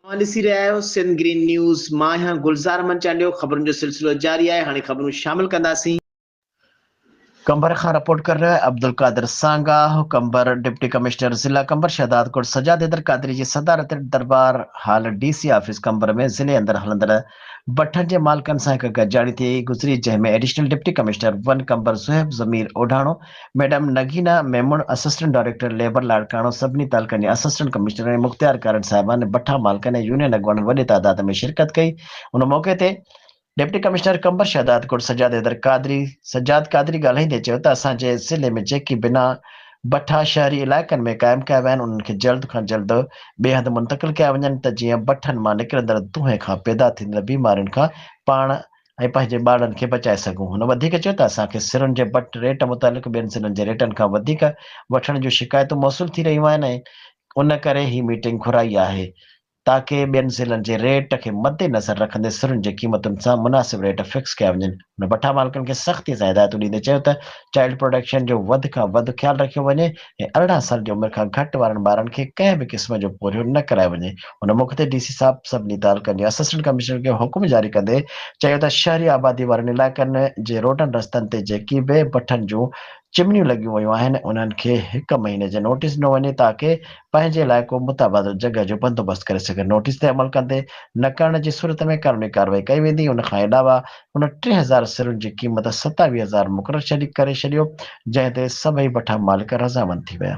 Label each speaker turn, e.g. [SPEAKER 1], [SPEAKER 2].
[SPEAKER 1] ॾिसी रहिया आहियो सिंध ग्रीन न्यूज़। मां आहियां गुलज़ार मंचांडियो। ख़बरुनि जो सिलसिलो जारी आहे। हाणे ख़बरूं शामिल कंदासीं। कंबर खां रिपोर्ट कर रहे अब्दुल कादिर सांगा। कंबर डिप्टी कमिश्नर ज़िला कंबर शहदाद कोट सजाद हैदर कादरी जी सदारत दरबार हाल डीसी ऑफिस कंबर में ज़िले अंदर हलंदड़ भठन जे मालिकनि सां हिकु गॾिजाणी थी गुज़री, जंहिंमें एडिशनल डिप्टी कमिश्नर वन Qambar Zuhaib Zameer Odhano, madam Nagina Memon, assistant director labour Larkana, सभिनी तालुकनि जे असिस्टेंट कमिश्नर ऐं मुख़्तियार कारन साहिबान भठा मालिकनि ऐं यूनियन अॻुवान वॾे तादाद में शिरकत कई। उन मौक़े ते डिप्टी कमिश्नर कंबर शहदाद कोट सजाद हैदर कादरी ॻाल्हाईंदे चयो त असांजे ज़िले में जेकी बिना भठा शहरी इलाइक़नि में क़ाइमु कया विया आहिनि उन्हनि खे जल्द खां जल्द ॿिए हंधि मुंतक़िल कया वञनि, त जीअं भठनि मां निकिरंदड़ धुएं खां पैदा थींदड़ बीमारियुनि खां पाण ऐं पंहिंजे ॿारनि खे बचाए सघूं। हुन वधीक चयो त असांखे सिरुनि जे भट रेट मुतालिक़ ॿियनि ज़िलनि जे रेटनि खां वधीक वठण जूं शिकायतूं मौसूल थी रहियूं आहिनि ऐं उन करे ही मीटिंग घुराई आहे, ताकि ॿियनि ज़िलनि जे रेट खे मद्देनज़र रखंदे सिरुनि जी क़ीमतुनि सां मुनासिब रेट फिक्स कया वञनि। हुन भठा मालिकनि खे सख़्ती सां हिदायतूं ॾींदे चयो त चाइल्ड प्रोटेक्शन जो वधि खां वधि ख़्यालु रखियो वञे ऐं 18 साल जी उमिरि खां घटि वारनि ॿारनि खे कंहिं बि क़िस्म जो पोलियो न करायो वञे। हुन मौक़े ते डीसी साहब सभिनी तालुकनि जे असिस्टेंट कमिश्नर खे हुकुम जारी कंदे चयो त शहरी आबादी वारनि इलाइक़नि जे रोडनि रस्तनि ते जेकी बि भठनि जूं चिमनियूं लॻियूं वयूं आहिनि उन्हनि खे 1 महीने जो नोटिस ॾिनो वञे, ताकि पंहिंजे इलाइक़ो मुताबादिल जॻह जो बंदोबस्त करे सघे। नोटिस ते अमल कंदे न करण जी सूरत में कानूनी कार्रवाई कई वेंदी। उन खां अलावा उन 3000 सिरुनि जी क़ीमत 27,000 मुक़ररु करे छॾियो, जंहिं ते सभई भठा मालिक रज़ामंद थी विया।